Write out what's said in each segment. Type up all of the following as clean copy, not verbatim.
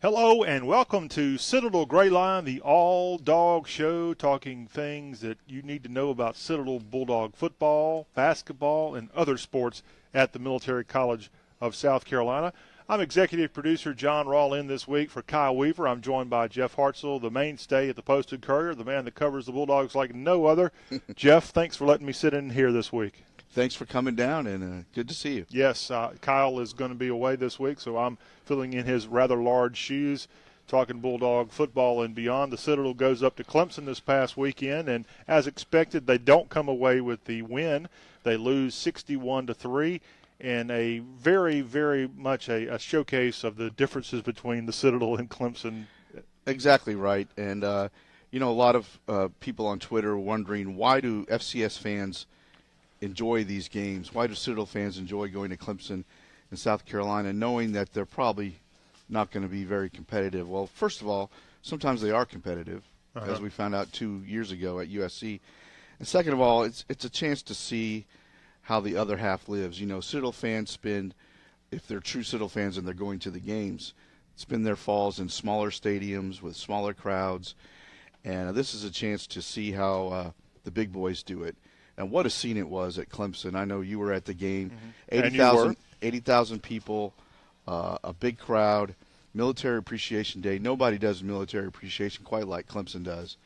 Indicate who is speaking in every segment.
Speaker 1: Hello and welcome to Citadel GrayLine, the all-dog show, talking things that you need to know about Citadel Bulldog football, basketball, and other sports at the Military College of South Carolina. I'm executive producer Jon Rawl in this week for Kyle Weaver. I'm joined by Jeff Hartsell, the mainstay at the Post-Courier, the man that covers the Bulldogs like no other. Jeff, thanks for letting me sit in here this week.
Speaker 2: Thanks for coming down, and good to see you.
Speaker 1: Yes, Kyle is going to be away this week, so I'm filling in his rather large shoes, talking Bulldog football and beyond. The Citadel goes up to Clemson this past weekend, and as expected, they don't come away with the win. They lose 61-3, and a very, very much a showcase of the differences between the Citadel and Clemson.
Speaker 2: Exactly right, and a lot of people on Twitter are wondering, why do FCS fans enjoy these games? Why do Citadel fans enjoy going to Clemson in South Carolina, knowing that they're probably not going to be very competitive? Well, first of all, sometimes they are competitive, as we found out 2 years ago at USC. And second of all, it's a chance to see how the other half lives. Citadel fans spend, if they're true Citadel fans and they're going to the games, spend their falls in smaller stadiums with smaller crowds. And this is a chance to see how the big boys do it. And what a scene it was at Clemson. I know you were at the game. 80,000 people, a big crowd, Military Appreciation Day. Nobody does military appreciation quite like Clemson does.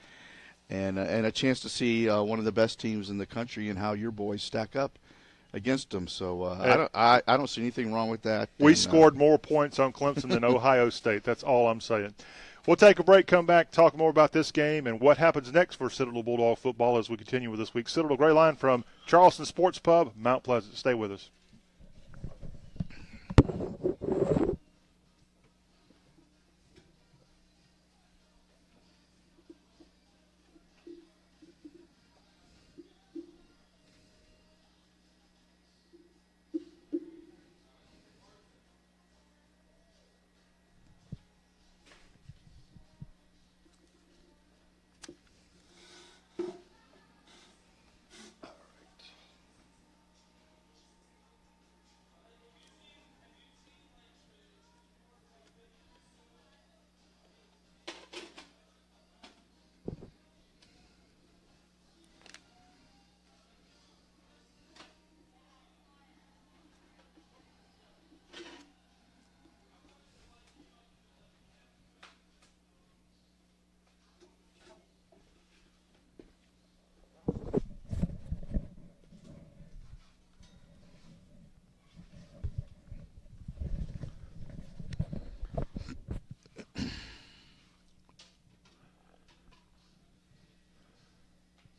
Speaker 2: And a chance to see one of the best teams in the country and how your boys stack up against them. So I don't see anything wrong with that.
Speaker 1: We scored more points on Clemson than Ohio State. That's all I'm saying. We'll take a break, come back, talk more about this game and what happens next for Citadel Bulldog football as we continue with this week's Citadel GrayLine from Charleston Sports Pub, Mount Pleasant. Stay with us.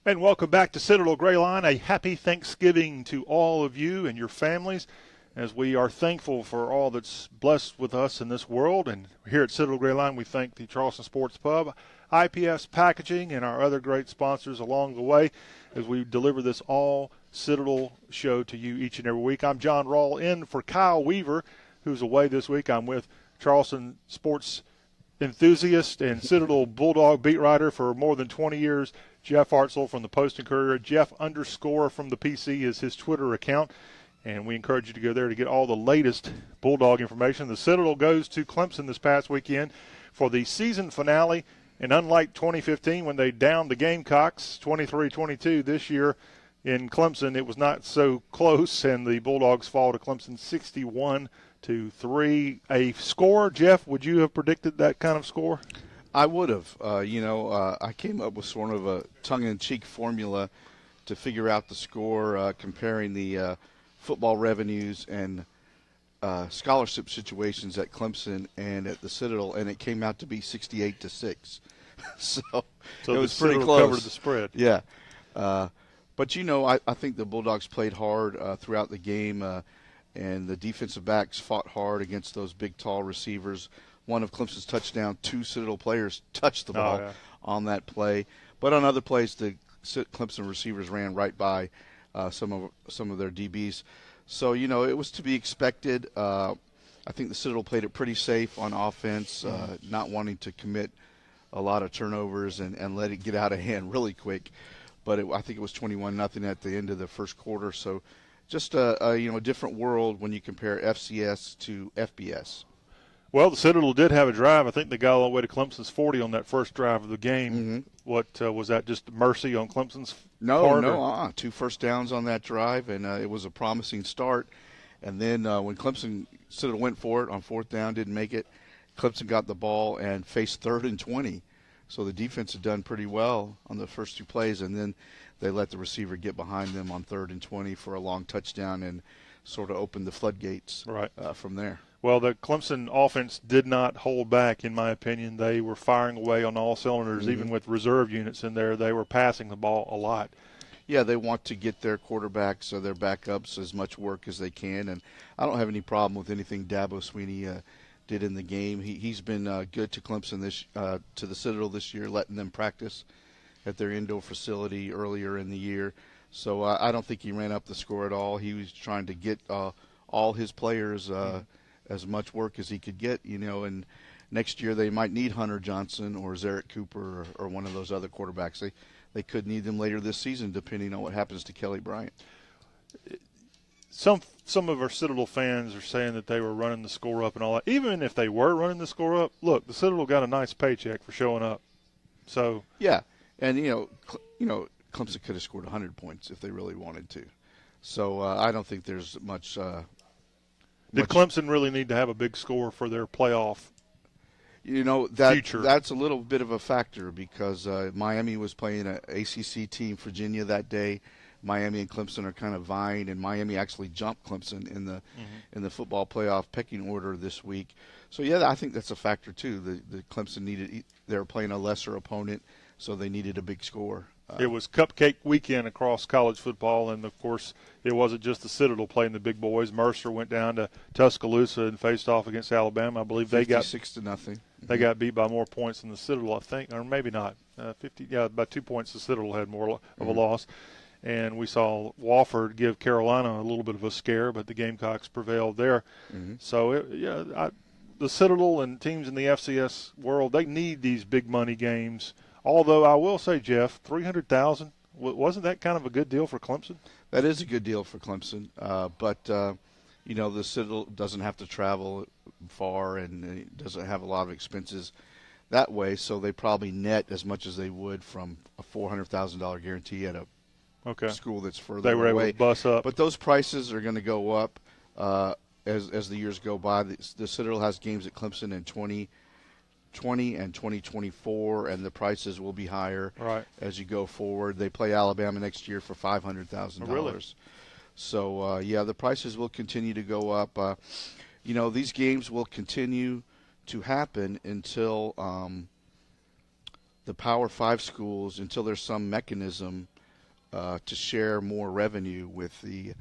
Speaker 1: And welcome back to Citadel GrayLine. A happy Thanksgiving to all of you and your families, as we are thankful for all that's blessed with us in this world. And here at Citadel GrayLine, we thank the Charleston Sports Pub, IPS Packaging, and our other great sponsors along the way as we deliver this all Citadel show to you each and every week. I'm Jon Rawl in for Kyle Weaver, who's away this week. I'm with Charleston Sports enthusiast and Citadel Bulldog beat writer for more than 20 years, Jeff Hartsell from the Post-Courier. Jeff_ from the PC is his Twitter account, and we encourage you to go there to get all the latest Bulldog information. The Citadel goes to Clemson this past weekend for the season finale, and unlike 2015 when they downed the Gamecocks 23-22, this year in Clemson it was not so close, and the Bulldogs fall to Clemson 61-3. A score, Jeff, would you have predicted that kind of score?
Speaker 2: I would have. I came up with sort of a tongue-in-cheek formula to figure out the score, comparing the football revenues and scholarship situations at Clemson and at the Citadel, and it came out to be 68-6. so it was pretty close.
Speaker 1: Covered the spread.
Speaker 2: Yeah. But, I think the Bulldogs played hard throughout the game, and the defensive backs fought hard against those big, tall receivers. One of Clemson's touchdowns, 2 Citadel players touched the ball on that play. But on other plays, the Clemson receivers ran right by some of their DBs. So, it was to be expected. I think the Citadel played it pretty safe on offense, not wanting to commit a lot of turnovers and let it get out of hand really quick. But I think it was 21-0 at the end of the first quarter. So just a different world when you compare FCS to FBS.
Speaker 1: Well, the Citadel did have a drive. I think they got all the way to Clemson's 40 on that first drive of the game.
Speaker 2: Mm-hmm.
Speaker 1: What was that, just mercy on Clemson's
Speaker 2: part?
Speaker 1: No,
Speaker 2: 2 first downs on that drive, and it was a promising start. And then when Citadel went for it on 4th down, didn't make it, Clemson got the ball and faced 3rd and 20. So the defense had done pretty well on the first 2 plays, and then they let the receiver get behind them on 3rd and 20 for a long touchdown and sort of opened the floodgates from there.
Speaker 1: Well, the Clemson offense did not hold back, in my opinion. They were firing away on all cylinders, even with reserve units in there. They were passing the ball a lot.
Speaker 2: Yeah, they want to get their quarterbacks or their backups as much work as they can, and I don't have any problem with anything Dabo Swinney did in the game. He's been good to Clemson to the Citadel this year, letting them practice at their indoor facility earlier in the year. So I don't think he ran up the score at all. He was trying to get all his players as much work as he could get, and next year they might need Hunter Johnson or Zarek Cooper or one of those other quarterbacks. They could need them later this season, depending on what happens to Kelly Bryant.
Speaker 1: Some of our Citadel fans are saying that they were running the score up and all that. Even if they were running the score up, look, the Citadel got a nice paycheck for showing up. So
Speaker 2: yeah, and Clemson could have scored 100 points if they really wanted to. So I don't think there's much.
Speaker 1: Did Clemson really need to have a big score for their playoff?
Speaker 2: Future? That's a little bit of a factor because Miami was playing an ACC team, Virginia, that day. Miami and Clemson are kind of vying, and Miami actually jumped Clemson in the football playoff pecking order this week. So yeah, I think that's a factor too. The Clemson they were playing a lesser opponent, so they needed a big score.
Speaker 1: It was cupcake weekend across college football, and of course it wasn't just the Citadel playing the big boys. Mercer went down to Tuscaloosa and faced off against Alabama. I believe they got
Speaker 2: 56-0.
Speaker 1: They got beat by more points than the Citadel, I think, or maybe not. 50, yeah, about 2 points. The Citadel had more of a loss, and we saw Wofford give Carolina a little bit of a scare, but the Gamecocks prevailed there. So the Citadel and teams in the FCS world, they need these big money games. Although I will say, Jeff, $300,000, wasn't that kind of a good deal for Clemson?
Speaker 2: That is a good deal for Clemson, but the Citadel doesn't have to travel far and it doesn't have a lot of expenses that way, so they probably net as much as they would from a $400,000 guarantee at a school that's further away.
Speaker 1: They were able to bus up.
Speaker 2: But those prices are going to go up as the years go by. The Citadel has games at Clemson in 2020 and 2024, and the prices will be higher as you go forward. They play Alabama next year for $500,000.
Speaker 1: Oh, really?
Speaker 2: So, the prices will continue to go up. These games will continue to happen until the Power 5 schools, until there's some mechanism to share more revenue with the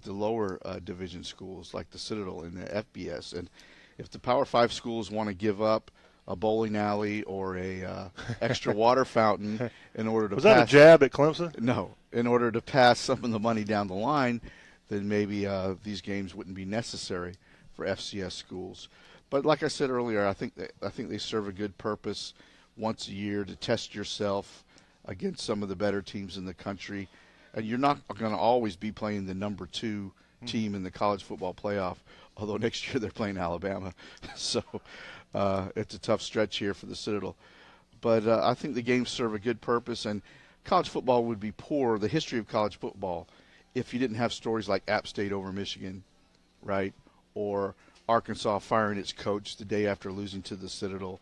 Speaker 2: lower division schools like the Citadel and the FBS. And if the Power 5 schools want to give up a bowling alley or a extra water fountain in order to
Speaker 1: Was that a jab at Clemson?
Speaker 2: No. In order to pass some of the money down the line, then maybe these games wouldn't be necessary for FCS schools. But like I said earlier, I think they serve a good purpose once a year to test yourself against some of the better teams in the country. And you're not going to always be playing the number 2 team in the college football playoff, although next year they're playing Alabama. So it's a tough stretch here for the Citadel. But I think the games serve a good purpose, and college football would be poor, the history of college football, if you didn't have stories like App State over Michigan, right, or Arkansas firing its coach the day after losing to the Citadel.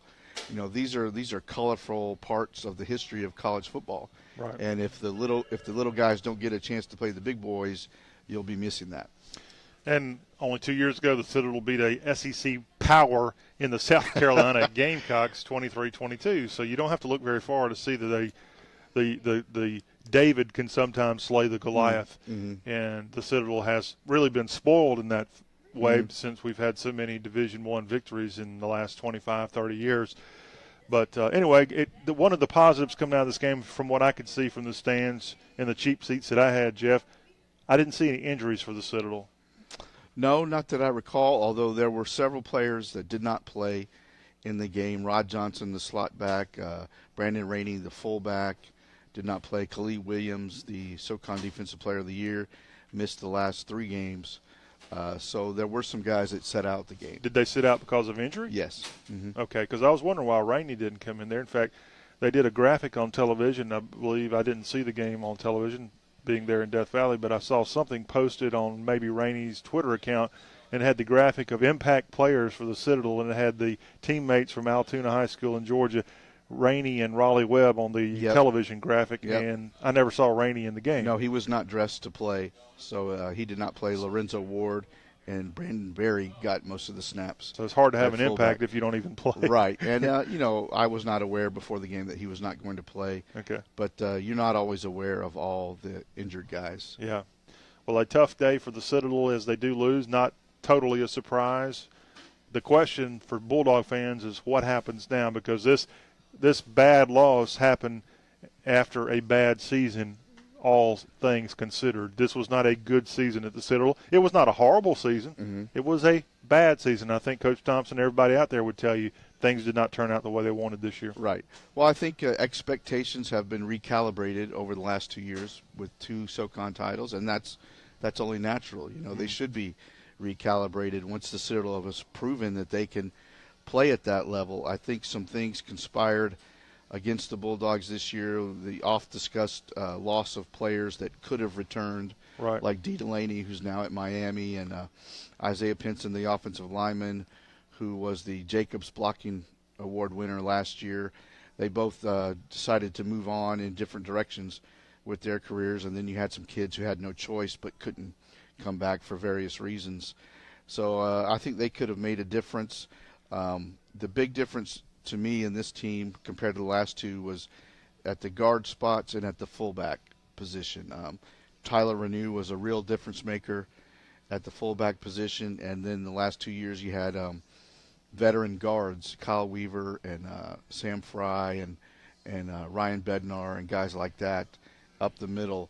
Speaker 2: These are colorful parts of the history of college football.
Speaker 1: Right.
Speaker 2: And if the little guys don't get a chance to play the big boys, you'll be missing that.
Speaker 1: And only 2 years ago, the Citadel beat a SEC power in the South Carolina Gamecocks 23-22. So you don't have to look very far to see that the David can sometimes slay the Goliath. And the Citadel has really been spoiled in that way since we've had so many Division I victories in the last 25, 30 years. But anyway, one of the positives coming out of this game, from what I could see from the stands and the cheap seats that I had, Jeff, I didn't see any injuries for the Citadel.
Speaker 2: No, not that I recall, although there were several players that did not play in the game. Rod Johnson, the slot back, Brandon Rainey, the fullback, did not play. Khalid Williams, the SoCon Defensive Player of the Year, missed the last 3 games. So there were some guys that sat out the game.
Speaker 1: Did they sit out because of injury?
Speaker 2: Yes. Mm-hmm.
Speaker 1: Okay, because I was wondering why Rainey didn't come in there. In fact, they did a graphic on television. I believe I didn't see the game on television being there in Death Valley, but I saw something posted on maybe Rainey's Twitter account, and it had the graphic of impact players for the Citadel, and it had the teammates from Altoona High School in Georgia, Rainey and Raleigh Webb on the television graphic, and I never saw Rainey in the game.
Speaker 2: No, he was not dressed to play, so he did not play. Lorenzo Ward and Brandon Berry got most of the snaps.
Speaker 1: So it's hard to have an impact if you don't even play.
Speaker 2: Right, and, I was not aware before the game that he was not going to play.
Speaker 1: Okay.
Speaker 2: But you're not always aware of all the injured guys.
Speaker 1: Yeah. Well, a tough day for the Citadel as they do lose, not totally a surprise. The question for Bulldog fans is what happens now, because this bad loss happened after a bad season, all things considered. This was not a good season at the Citadel. It was not a horrible season.
Speaker 2: Mm-hmm.
Speaker 1: It was a bad season. I think Coach Thompson and everybody out there would tell you things did not turn out the way they wanted this year.
Speaker 2: Right. Well, I think expectations have been recalibrated over the last 2 years with 2 SoCon titles, and that's only natural. They should be recalibrated once the Citadel has proven that they can play at that level. I think some things conspired against the Bulldogs this year. The oft-discussed loss of players that could have returned,
Speaker 1: right,
Speaker 2: like Dee Delaney, who's now at Miami, and Isaiah Pinson, the offensive lineman, who was the Jacobs Blocking Award winner last year. They both decided to move on in different directions with their careers, and then you had some kids who had no choice but couldn't come back for various reasons. So I think they could have made a difference. The big difference to me in this team compared to the last 2 was at the guard spots and at the fullback position. Tyler Renew was a real difference maker at the fullback position, and then the last 2 years you had veteran guards, Kyle Weaver and Sam Fry and Ryan Bednar and guys like that up the middle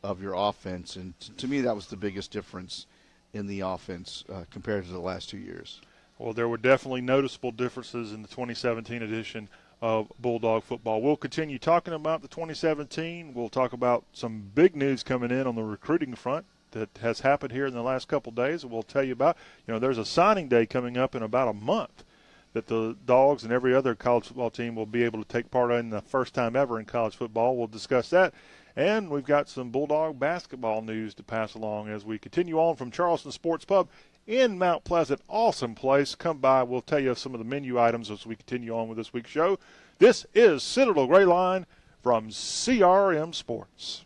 Speaker 2: of your offense. And to me that was the biggest difference in the offense compared to the last 2 years.
Speaker 1: Well, there were definitely noticeable differences in the 2017 edition of Bulldog football. We'll continue talking about the 2017. We'll talk about some big news coming in on the recruiting front that has happened here in the last couple of days. We'll tell you about, there's a signing day coming up in about a month that the Dogs and every other college football team will be able to take part in the first time ever in college football. We'll discuss that. And we've got some Bulldog basketball news to pass along as we continue on from Charleston Sports Pub in Mount Pleasant. Awesome place. Come by. We'll tell you some of the menu items as we continue on with this week's show. This is Citadel GrayLine from CRM Sports.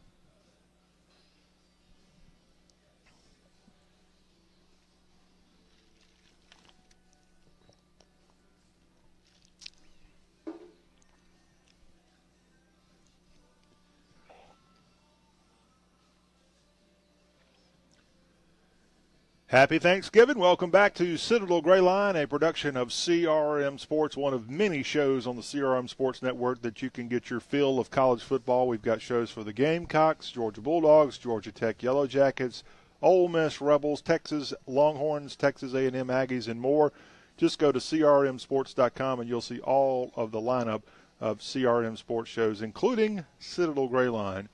Speaker 1: Happy Thanksgiving. Welcome back to Citadel GrayLine, a production of CRM Sports, one of many shows on the CRM Sports Network that you can get your fill of college football. We've got shows for the Gamecocks, Georgia Bulldogs, Georgia Tech Yellow Jackets, Ole Miss Rebels, Texas Longhorns, Texas A&M Aggies, and more. Just go to crmsports.com and you'll see all of the lineup of CRM Sports shows, including Citadel GrayLine.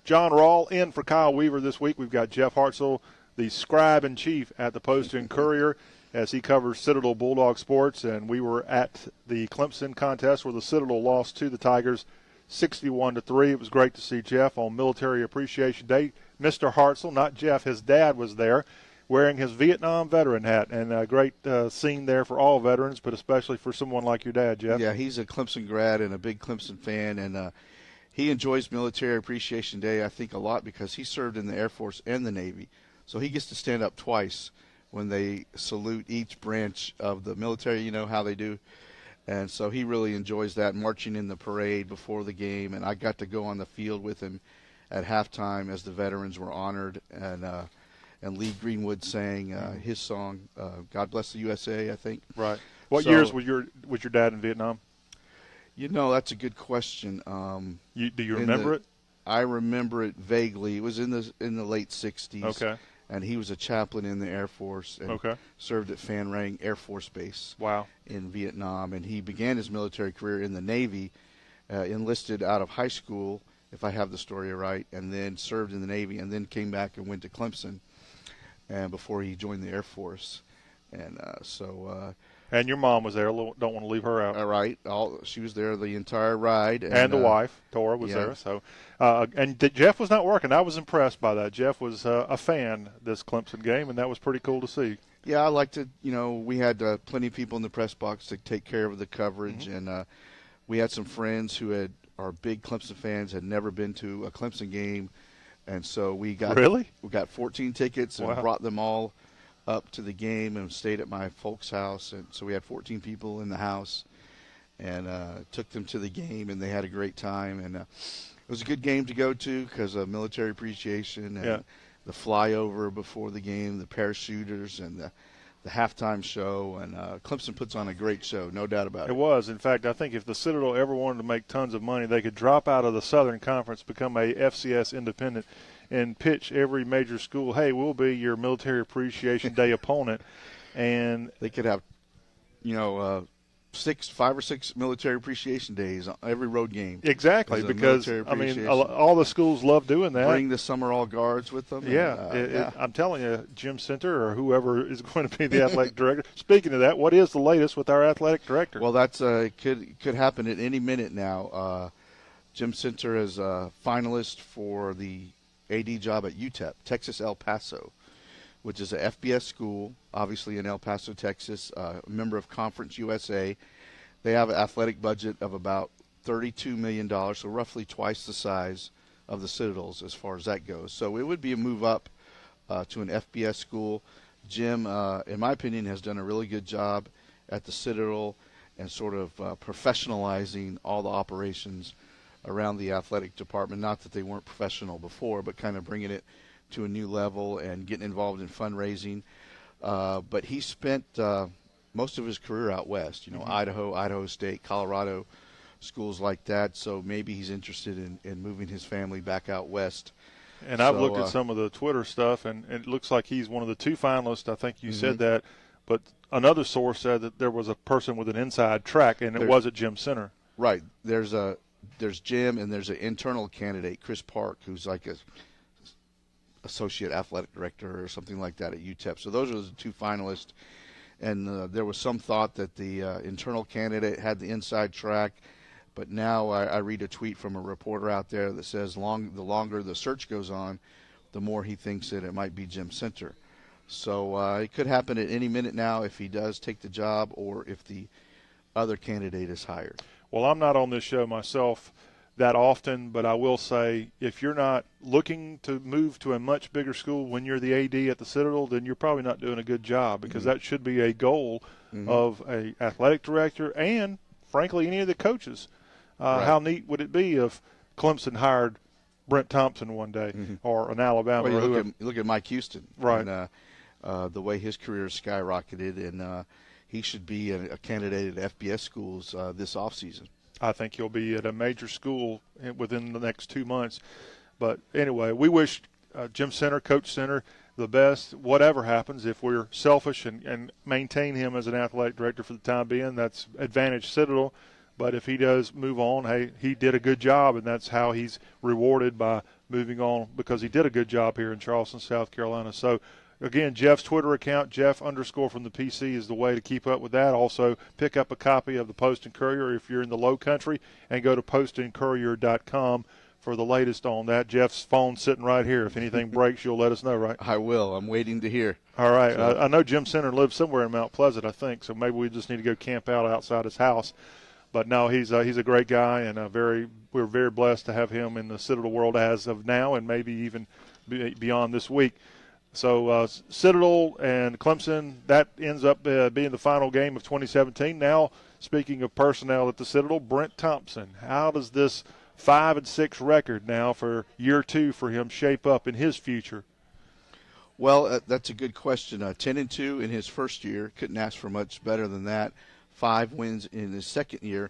Speaker 1: Jon Rawl in for Kyle Weaver this week. We've got Jeff Hartsell, the scribe-in-chief at the Post and Courier, as he covers Citadel Bulldog sports. And we were at the Clemson contest where the Citadel lost to the Tigers 61-3. It was great to see Jeff on Military Appreciation Day. Mr. Hartsell, not Jeff, his dad was there wearing his Vietnam veteran hat. And a great scene there for all veterans, but especially for someone like your dad, Jeff.
Speaker 2: Yeah, he's a Clemson grad and a big Clemson fan. And he enjoys Military Appreciation Day, I think, a lot because he served in the Air Force and the Navy. So he gets to stand up twice when they salute each branch of the military, you know how they do. And so he really enjoys that, marching in the parade before the game. And I got to go on the field with him at halftime as the veterans were honored. And Lee Greenwood sang his song, God Bless the USA, I think.
Speaker 1: Right. What years was your dad in Vietnam?
Speaker 2: You know, that's a good question.
Speaker 1: Do you remember it?
Speaker 2: I remember it vaguely. It was in the late 60s.
Speaker 1: Okay.
Speaker 2: And he was a chaplain in the Air Force and served at Phan Rang Air Force Base in Vietnam. And he began his military career in the Navy, enlisted out of high school, if I have the story right, and then served in the Navy and then came back and went to Clemson. and before he joined the Air Force. And
Speaker 1: And your mom was there. Don't want to leave her out.
Speaker 2: all right, she was there the entire ride.
Speaker 1: And the wife, Tora, was there. So, and Jeff was not working. I was impressed by that. Jeff was a fan this Clemson game, and that was pretty cool to see.
Speaker 2: Yeah, I like to, we had plenty of people in the press box to take care of the coverage, and we had some friends who are big Clemson fans, had never been to a Clemson game, and so we got 14 tickets and brought them all up to the game and stayed at my folks' house, and so we had 14 people in the house, and took them to the game, and they had a great time, and it was a good game to go to because of military appreciation and the flyover before the game, the parachuters, and the halftime show, and Clemson puts on a great show, no doubt about it.
Speaker 1: It was. In fact, I think if the Citadel ever wanted to make tons of money, they could drop out of the Southern Conference, become a FCS independent, and pitch every major school, hey, we'll be your Military Appreciation Day opponent. And
Speaker 2: they could have, 5 or 6 Military Appreciation Days on every road game.
Speaker 1: Exactly, because, all the schools love doing that.
Speaker 2: Bring the Summer All Guards with them.
Speaker 1: I'm telling you, Jim Center or whoever is going to be the athletic director. Speaking of that, what is the latest with our athletic director?
Speaker 2: Well, that's could happen at any minute now. Jim Center is a finalist for the AD job at UTEP, Texas El Paso, which is a FBS school, obviously in El Paso, Texas, a member of Conference USA. They have an athletic budget of about $32 million, so roughly twice the size of the Citadels as far as that goes. So it would be a move up to an FBS school. Jim, in my opinion, has done a really good job at the Citadel and sort of professionalizing all the operations around the athletic department. Not that they weren't professional before, but kind of bringing it to a new level and getting involved in fundraising. But he spent most of his career out west, Idaho State, Colorado, schools like that. So maybe he's interested in moving his family back out west.
Speaker 1: And I've looked at some of the Twitter stuff, and it looks like he's one of the 2 finalists. I think you said that. But another source said that there was a person with an inside track, and it was at Jim Center.
Speaker 2: Right. There's Jim, and there's an internal candidate, Chris Park, who's like a associate athletic director or something like that at UTEP. So those are the 2 finalists. And there was some thought that the internal candidate had the inside track. But now I read a tweet from a reporter out there that says the longer the search goes on, the more he thinks that it might be Jim Center. So it could happen at any minute now if he does take the job or if the other candidate is hired.
Speaker 1: Well, I'm not on this show myself that often, but I will say if you're not looking to move to a much bigger school when you're the AD at the Citadel, then you're probably not doing a good job, because that should be a goal of a athletic director and, frankly, any of the coaches. How neat would it be if Clemson hired Brent Thompson one day or an Alabama?
Speaker 2: Well, look at Mike Houston.
Speaker 1: Right.
Speaker 2: And, the way his career skyrocketed, and he should be a candidate at FBS schools this offseason.
Speaker 1: I think he'll be at a major school within the next 2 months. But anyway, we wish Jim Center, Coach Center, the best. Whatever happens, if we're selfish and maintain him as an athletic director for the time being, that's advantage Citadel. But if he does move on, hey, he did a good job, and that's how he's rewarded by moving on, because he did a good job here in Charleston, South Carolina. So, again, Jeff's Twitter account, Jeff_from the PC, is the way to keep up with that. Also, pick up a copy of the Post and Courier if you're in the Low Country, and go to postandcourier.com for the latest on that. Jeff's phone's sitting right here. If anything breaks, you'll let us know, right?
Speaker 2: I will. I'm waiting to hear.
Speaker 1: All right. So. I know Jim Center lives somewhere in Mount Pleasant, I think, so maybe we just need to go camp out outside his house. But no, he's a great guy, and we're very blessed to have him in the Citadel world as of now, and maybe even beyond this week. So Citadel and Clemson, that ends up being the final game of 2017. Now, speaking of personnel at the Citadel, Brent Thompson. How does this 5-6 record now for year 2 for him shape up in his future?
Speaker 2: Well, that's a good question. 10-2 in his first year. Couldn't ask for much better than that. 5 wins in his second year.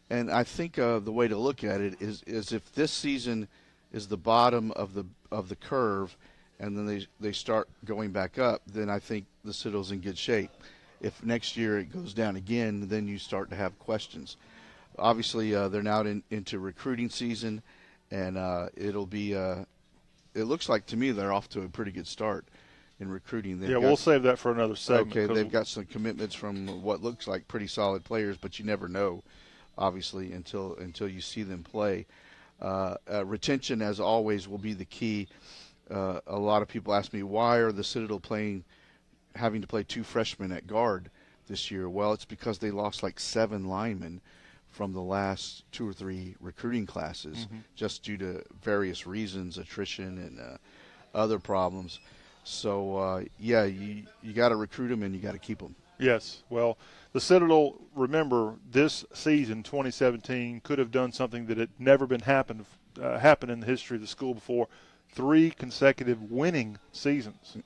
Speaker 2: And I think the way to look at it is if this season is the bottom of the curve, and then they start going back up, then I think the Citadel's in good shape. If next year it goes down again, then you start to have questions. Obviously, they're now into recruiting season, and it'll be it looks like to me they're off to a pretty good start in recruiting.
Speaker 1: We'll save that for another segment.
Speaker 2: Okay, they've got some commitments from what looks like pretty solid players, but you never know, obviously, until you see them play. Retention, as always, will be the key. A lot of people ask me, why are the Citadel having to play 2 freshmen at guard this year? Well, it's because they lost like 7 linemen from the last 2 or 3 recruiting classes, just due to various reasons, attrition and other problems. So, you got to recruit them and you got to keep them.
Speaker 1: Yes. Well, the Citadel, remember, this season, 2017, could have done something that had never been happened in the history of the school before. 3 consecutive winning seasons.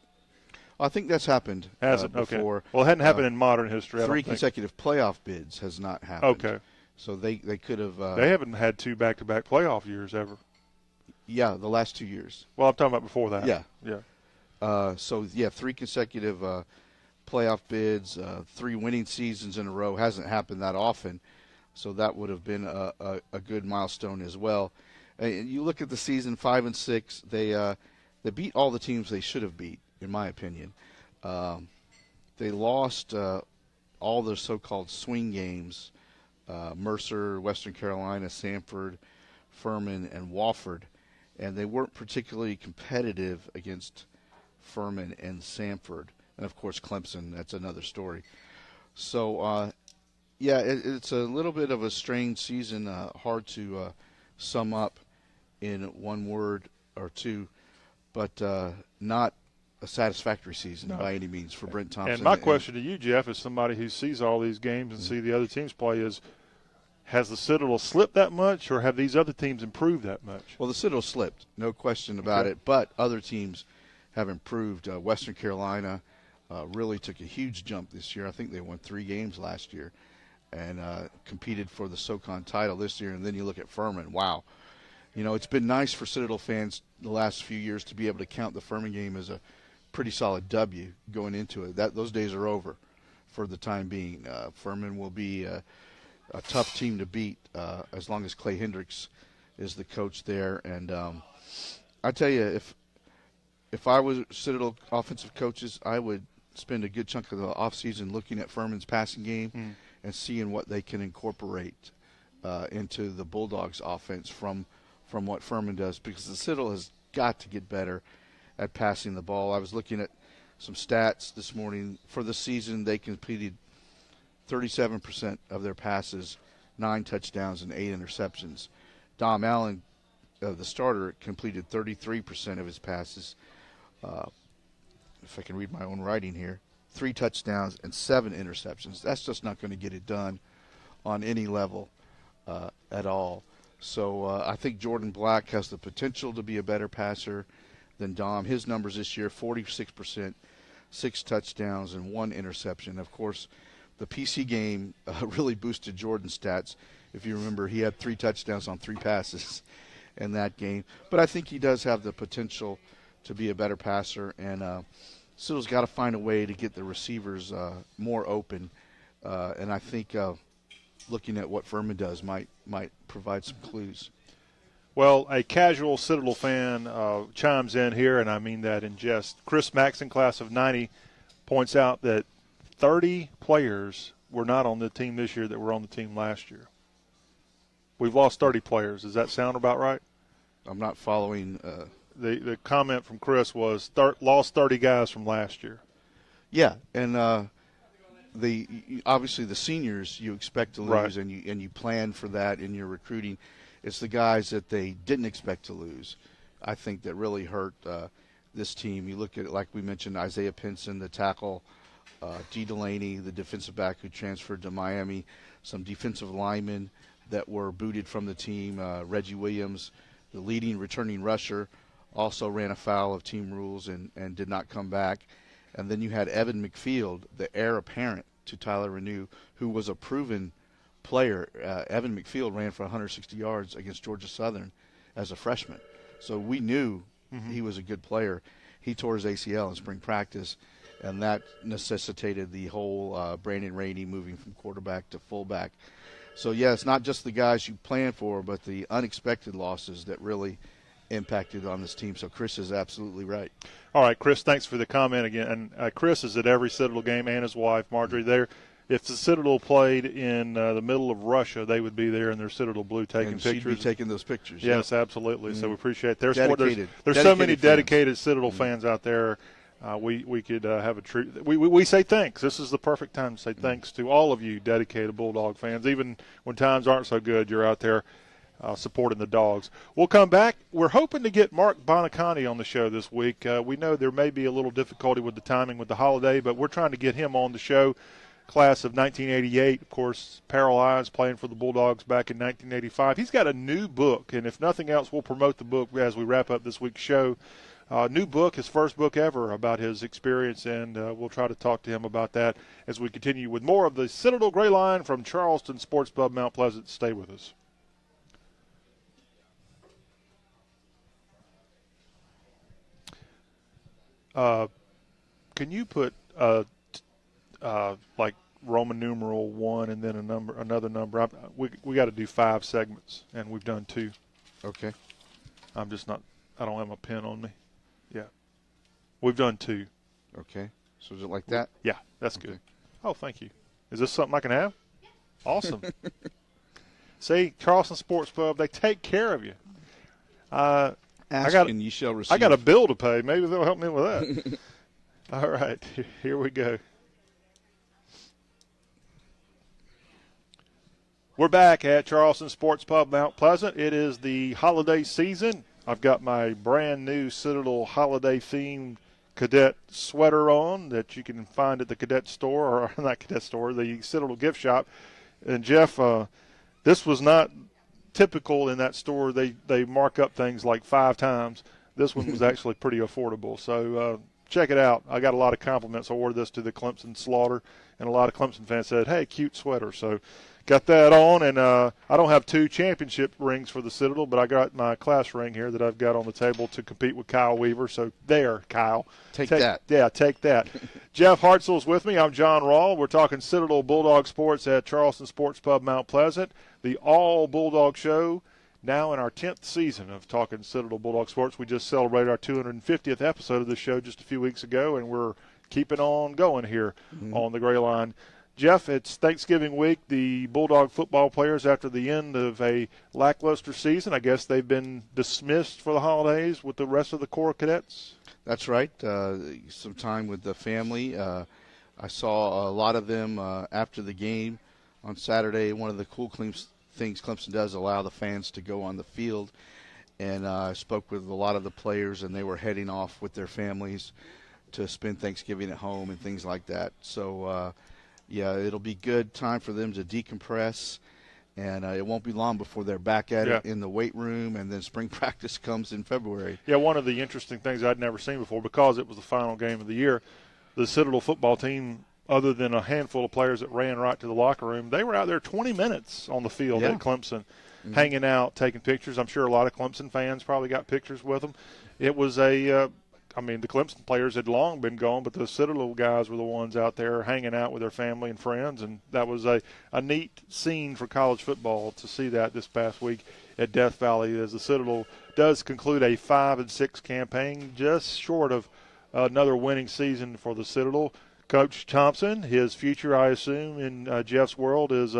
Speaker 2: I think that's happened before.
Speaker 1: Okay. Well, it hadn't happened in modern history.
Speaker 2: 3 consecutive playoff bids has not happened.
Speaker 1: Okay.
Speaker 2: So they could have.
Speaker 1: They haven't had 2 back-to-back playoff years ever.
Speaker 2: Yeah, the last 2 years.
Speaker 1: Well, I'm talking about before that.
Speaker 2: Yeah. 3 consecutive playoff bids, 3 winning seasons in a row hasn't happened that often. So that would have been a good milestone as well. And you look at the season, 5-6. They beat all the teams they should have beat, in my opinion. They lost all the so-called swing games. Mercer, Western Carolina, Samford, Furman, and Wofford. And they weren't particularly competitive against Furman and Samford. And, of course, Clemson, that's another story. So, it's a little bit of a strange season, hard to sum up in one word or two, but not a satisfactory season by any means for Brent Thompson.
Speaker 1: And my question to you, Jeff, as somebody who sees all these games and see the other teams play is, has the Citadel slipped that much, or have these other teams improved that much?
Speaker 2: Well, the Citadel slipped, no question about it, but other teams have improved. Western Carolina really took a huge jump this year. I think they won 3 games last year and competed for the SoCon title this year. And then you look at Furman. Wow. You know, it's been nice for Citadel fans the last few years to be able to count the Furman game as a pretty solid W going into it. Those days are over for the time being. Furman will be a tough team to beat as long as Clay Hendricks is the coach there. And I tell you, if I was Citadel offensive coaches, I would spend a good chunk of the offseason looking at Furman's passing game and seeing what they can incorporate into the Bulldogs offense from what Furman does, because the Citadel has got to get better at passing the ball. I was looking at some stats this morning. For the season, they completed 37% of their passes, 9 touchdowns and 8 interceptions. Dom Allen, the starter, completed 33% of his passes. If I can read my own writing here, 3 touchdowns and 7 interceptions. That's just not going to get it done on any level at all. So I think Jordan Black has the potential to be a better passer than Dom. His numbers this year, 46%, 6 touchdowns and 1 interception. Of course, the PC game really boosted Jordan's stats. If you remember, he had 3 touchdowns on 3 passes in that game. But I think he does have the potential to be a better passer, and Citadel's got to find a way to get the receivers more open. And I think looking at what Furman does might provide some clues.
Speaker 1: Well, a casual Citadel fan chimes in here, and I mean that in jest. Chris Maxon, class of 90, points out that 30 players were not on the team this year that were on the team last year. We've lost 30 players. Does that sound about right? I'm
Speaker 2: not following.
Speaker 1: The comment from Chris was lost 30 guys from last year.
Speaker 2: Yeah, and obviously the seniors you expect to lose,
Speaker 1: right,
Speaker 2: and you plan for that in your recruiting. It's the guys that they didn't expect to lose, I think, that really hurt this team. You look at, like we mentioned, Isaiah Pinson, the tackle, D. Delaney, the defensive back who transferred to Miami, some defensive linemen that were booted from the team, Reggie Williams, the leading returning rusher, also ran afoul of team rules and did not come back. And then you had Evan McField, the heir apparent to Tyler Renew, who was a proven player. Evan McField ran for 160 yards against Georgia Southern as a freshman. So we knew he was a good player. He tore his ACL in spring practice, and that necessitated the whole Brandon Rainey moving from quarterback to fullback. So, yeah, it's not just the guys you plan for, but the unexpected losses that really impacted on this team. So Chris is absolutely right.
Speaker 1: All right, Chris, thanks for the comment again. And Chris is at every Citadel game, and his wife, Marjorie, there. If the Citadel played in the middle of Russia, they would be there in their Citadel blue taking
Speaker 2: and
Speaker 1: pictures.
Speaker 2: She'd be taking those pictures.
Speaker 1: Yes,
Speaker 2: yep.
Speaker 1: absolutely. So we appreciate their
Speaker 2: dedicated.
Speaker 1: support. There's so many
Speaker 2: fans.
Speaker 1: dedicated Citadel fans out there. We could have a treat. We say thanks. This is the perfect time to say thanks to all of you dedicated Bulldog fans. Even when times aren't so good, you're out there supporting the Dogs. We'll come back. We're hoping to get Mark Bonaconti on the show this week. We know there may be a little difficulty with the timing with the holiday, but we're trying to get him on the show. Class of 1988, of course, paralyzed, playing for the Bulldogs back in 1985. He's got a new book, and if nothing else, we'll promote the book as we wrap up this week's show. New book, his first book ever about his experience, and we'll try to talk to him about that as we continue with more of the Citadel GrayLine from Charleston Sports Pub, Mount Pleasant. Stay with us. Can you put like Roman numeral 1 and then another number? We got to do 5 segments, and we've done 2.
Speaker 2: Okay.
Speaker 1: I don't have my pen on me. Yeah. We've done 2.
Speaker 2: Okay. So is it like that?
Speaker 1: Yeah, that's good. Oh, thank you. Is this something I can have? Awesome. See, Charleston Sports Pub, they take care of you.
Speaker 2: Ask and you shall receive.
Speaker 1: I got a bill to pay. Maybe they'll help me with that. All right, here we go. We're back at Charleston Sports Pub, Mount Pleasant. It is the holiday season. I've got my brand new Citadel holiday-themed cadet sweater on that you can find at the cadet store, or not cadet store, the Citadel gift shop. And, Jeff, this was not typical in that store. They mark up things like 5 times. This one was actually pretty affordable. So check it out. I got a lot of compliments. I wore this to the Clemson slaughter, and a lot of Clemson fans said, hey, cute sweater. So got that on, and I don't have 2 championship rings for the Citadel, but I got my class ring here that I've got on the table to compete with Kyle Weaver. So there, Kyle.
Speaker 2: Take that.
Speaker 1: Yeah, take that. Jeff Hartsell's with me. I'm Jon Rawl. We're talking Citadel Bulldog Sports at Charleston Sports Pub, Mount Pleasant, the all-Bulldog show, now in our 10th season of talking Citadel Bulldog Sports. We just celebrated our 250th episode of the show just a few weeks ago, and we're keeping on going here on the Gray Line. Jeff, it's Thanksgiving week. The Bulldog football players, after the end of a lackluster season, I guess they've been dismissed for the holidays with the rest of the Corps cadets?
Speaker 2: That's right. Some time with the family. I saw a lot of them after the game on Saturday. One of the cool things Clemson does allow the fans to go on the field. And I spoke with a lot of the players, and they were heading off with their families to spend Thanksgiving at home and things like that. So, yeah, it'll be good time for them to decompress, and it won't be long before they're back at it in the weight room, and then spring practice comes in February.
Speaker 1: Yeah, one of the interesting things I'd never seen before, because it was the final game of the year, the Citadel football team, other than a handful of players that ran right to the locker room, they were out there 20 minutes on the field at Clemson, hanging out, taking pictures. I'm sure a lot of Clemson fans probably got pictures with them. It was the Clemson players had long been gone, but the Citadel guys were the ones out there hanging out with their family and friends, and that was a neat scene for college football to see that this past week at Death Valley, as the Citadel does conclude a 5-6 campaign, just short of another winning season for the Citadel. Coach Thompson, his future, I assume, in Jeff's world is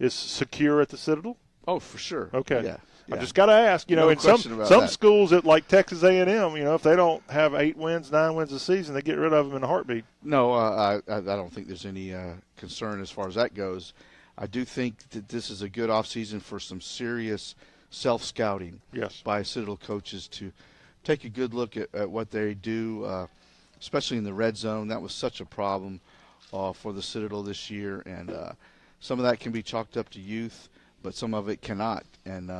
Speaker 1: secure at the Citadel?
Speaker 2: Oh, for sure.
Speaker 1: Okay.
Speaker 2: Yeah.
Speaker 1: I just got to ask,
Speaker 2: No
Speaker 1: in some
Speaker 2: that.
Speaker 1: schools at like Texas A&M, if they don't have 8 wins, 9 wins a season, they get rid of them in a heartbeat.
Speaker 2: No, I don't think there's any concern as far as that goes. I do think that this is a good offseason for some serious self-scouting by Citadel coaches to take a good look at what they do, especially in the red zone. That was such a problem for the Citadel this year, and some of that can be chalked up to youth, but some of it cannot. And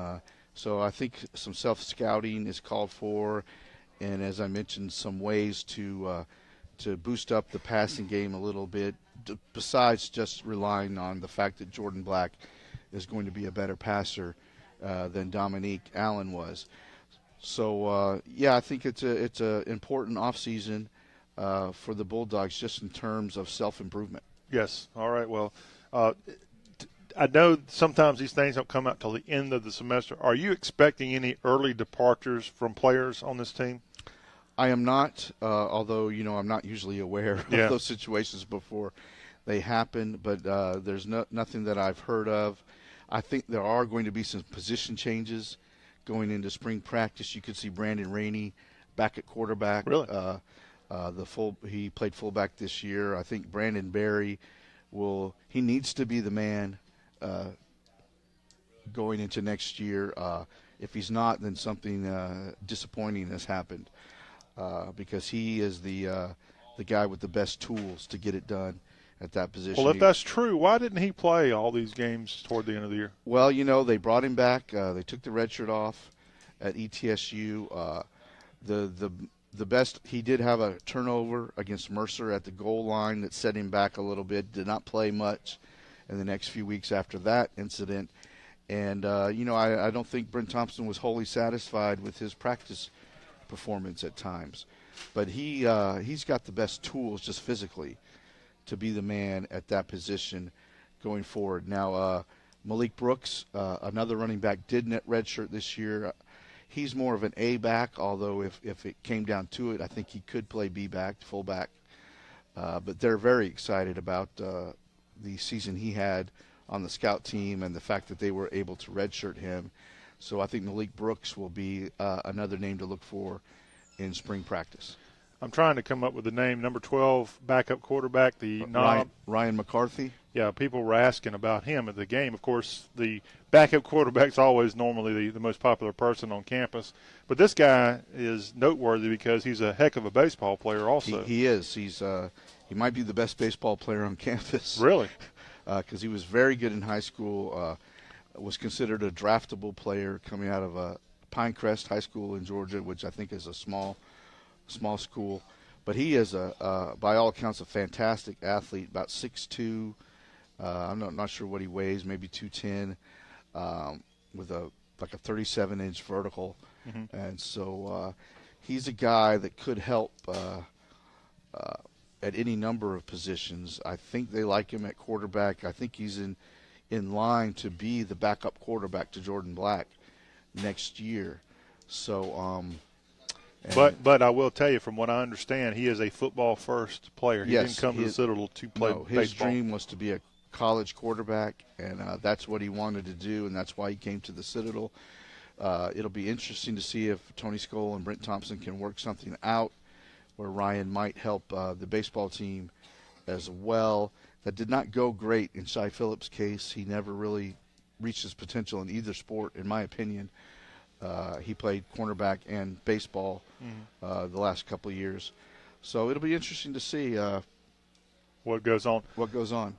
Speaker 2: so I think some self-scouting is called for, and as I mentioned, some ways to boost up the passing game a little bit, besides just relying on the fact that Jordan Black is going to be a better passer than Dominique Allen was. So, I think it's a important offseason for the Bulldogs just in terms of self-improvement.
Speaker 1: Yes. All right. Well, I know sometimes these things don't come out till the end of the semester. Are you expecting any early departures from players on this team?
Speaker 2: I am not, although, I'm not usually aware of those situations before they happen, but there's nothing that I've heard of. I think there are going to be some position changes going into spring practice. You could see Brandon Rainey back at quarterback.
Speaker 1: Really?
Speaker 2: He played fullback this year. I think Brandon Berry he needs to be the man going into next year. If he's not, then something disappointing has happened because he is the guy with the best tools to get it done at that position.
Speaker 1: Well, if that's true, why didn't he play all these games toward the end of the year?
Speaker 2: Well, they brought him back. They took the red shirt off at ETSU. The best, he did have a turnover against Mercer at the goal line that set him back a little bit. Did not play much in the next few weeks after that incident. And, I don't think Brent Thompson was wholly satisfied with his practice performance at times. But he's got the best tools just physically to be the man at that position going forward. Now, Malik Brooks, another running back, did net redshirt this year. He's more of an A back, although if it came down to it, I think he could play B back, fullback. But they're very excited about the season he had on the scout team and the fact that they were able to redshirt him. So I think Malik Brooks will be another name to look for in spring practice.
Speaker 1: I'm trying to come up with the name, number 12 backup quarterback,
Speaker 2: Ryan McCarthy.
Speaker 1: Yeah, people were asking about him at the game. Of course, the backup quarterback's always normally the most popular person on campus. But this guy is noteworthy because he's a heck of a baseball player also.
Speaker 2: He is. He might be the best baseball player on campus.
Speaker 1: Really?
Speaker 2: Because he was very good in high school, was considered a draftable player coming out of Pinecrest High School in Georgia, which I think is a small school. But he is, by all accounts, a fantastic athlete, about 6'2". I'm not sure what he weighs, maybe 210, with a 37-inch vertical. Mm-hmm. And so he's a guy that could help at any number of positions. I think they like him at quarterback. I think he's in line to be the backup quarterback to Jordan Black next year. So
Speaker 1: But I will tell you, from what I understand, he is a football-first player. He didn't come to the Citadel to play baseball.
Speaker 2: His dream was to be a college quarterback, and that's what he wanted to do, and that's why he came to the Citadel. It'll be interesting to see if Tony Skoll and Brent Thompson can work something out where Ryan might help the baseball team as well. That did not go great in Shai Phillips' case. He never really reached his potential in either sport, in my opinion. He played cornerback and baseball the last couple of years. So it'll be interesting to see
Speaker 1: what goes on.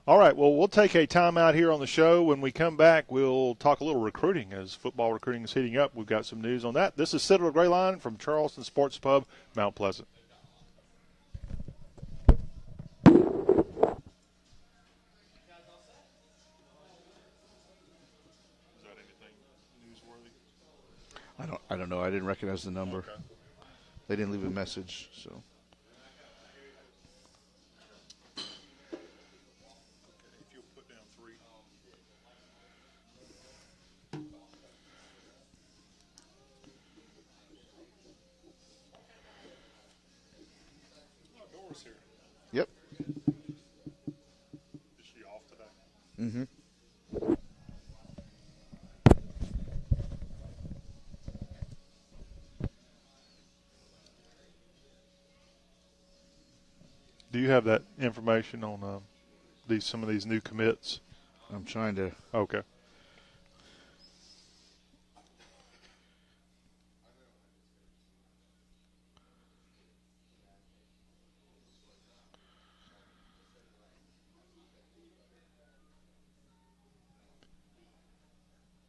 Speaker 1: All right, well, we'll take a timeout here on the show. When we come back, we'll talk a little recruiting as football recruiting is heating up. We've got some news on that. This is Citadel GrayLine from Charleston Sports Pub, Mount Pleasant.
Speaker 2: I don't know. I didn't recognize the number.
Speaker 1: Okay.
Speaker 2: They didn't leave a message, so.
Speaker 1: Okay, if you'll put down 3. Doris here.
Speaker 2: Yep.
Speaker 1: Is she off today?
Speaker 2: Mm-hmm.
Speaker 1: Do you have that information on some of these new commits?
Speaker 2: I'm trying to.
Speaker 1: Okay.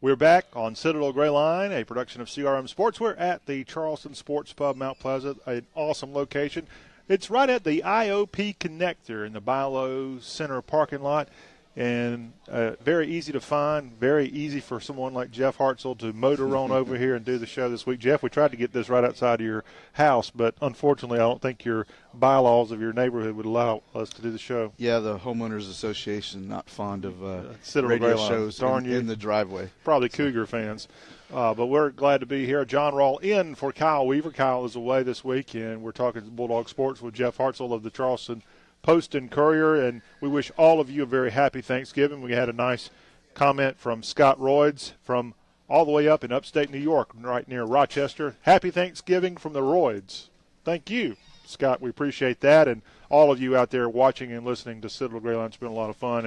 Speaker 1: We're back on Citadel GrayLine, a production of CRM Sports. We're at the Charleston Sports Pub, Mount Pleasant, an awesome location. It's right at the IOP connector in the Bilo Center parking lot. and very easy to find, very easy for someone like Jeff Hartsell to motor on over here and do the show this week. Jeff, we tried to get this right outside of your house, but unfortunately I don't think your bylaws of your neighborhood would allow us to do the show.
Speaker 2: Yeah, the Homeowners Association not fond of
Speaker 1: Citadel
Speaker 2: radio
Speaker 1: GrayLine.
Speaker 2: shows in the driveway.
Speaker 1: Probably Cougar fans. But we're glad to be here. Jon Rawl in for Kyle Weaver. Kyle is away this week, and we're talking Bulldog Sports with Jeff Hartsell of the Charleston Post and Courier, and we wish all of you a very happy Thanksgiving. We had a nice comment from Scott Royds from all the way up in upstate New York, right near Rochester. Happy Thanksgiving from the Royds. Thank you, Scott. We appreciate that, and all of you out there watching and listening to Citadel GrayLine. It's been a lot of fun,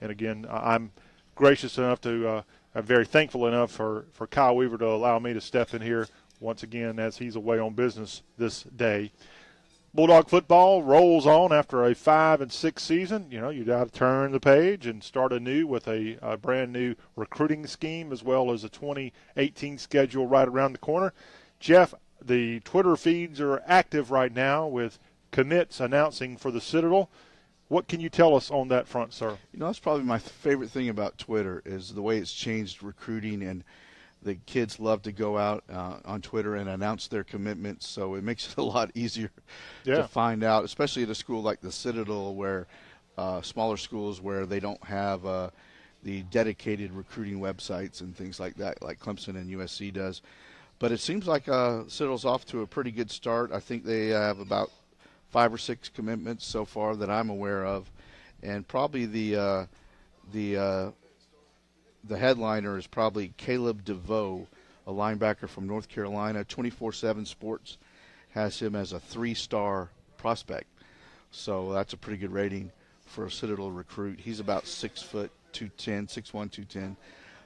Speaker 1: and again, I'm gracious enough to I'm very thankful enough for Kyle Weaver to allow me to step in here once again as he's away on business this day. Bulldog football rolls on after a 5-6 season. You know, you got to turn the page and start anew with a brand new recruiting scheme as well as a 2018 schedule right around the corner. Jeff, the Twitter feeds are active right now with commits announcing for the Citadel. What can you tell us on that front, sir?
Speaker 2: You know, that's probably my favorite thing about Twitter is the way it's changed recruiting, and the kids love to go out on Twitter and announce their commitments, so it makes it a lot easier to find out, especially at a school like the Citadel where smaller schools where they don't have the dedicated recruiting websites and things like that, like Clemson and USC does. But it seems like Citadel's off to a pretty good start. I think they have about 5 or 6 commitments so far that I'm aware of, and probably the headliner is probably Caleb DeVoe, a linebacker from North Carolina. 24/7 Sports has him as a 3-star prospect, so that's a pretty good rating for a Citadel recruit. He's about 6 foot 210, 6'1", 210,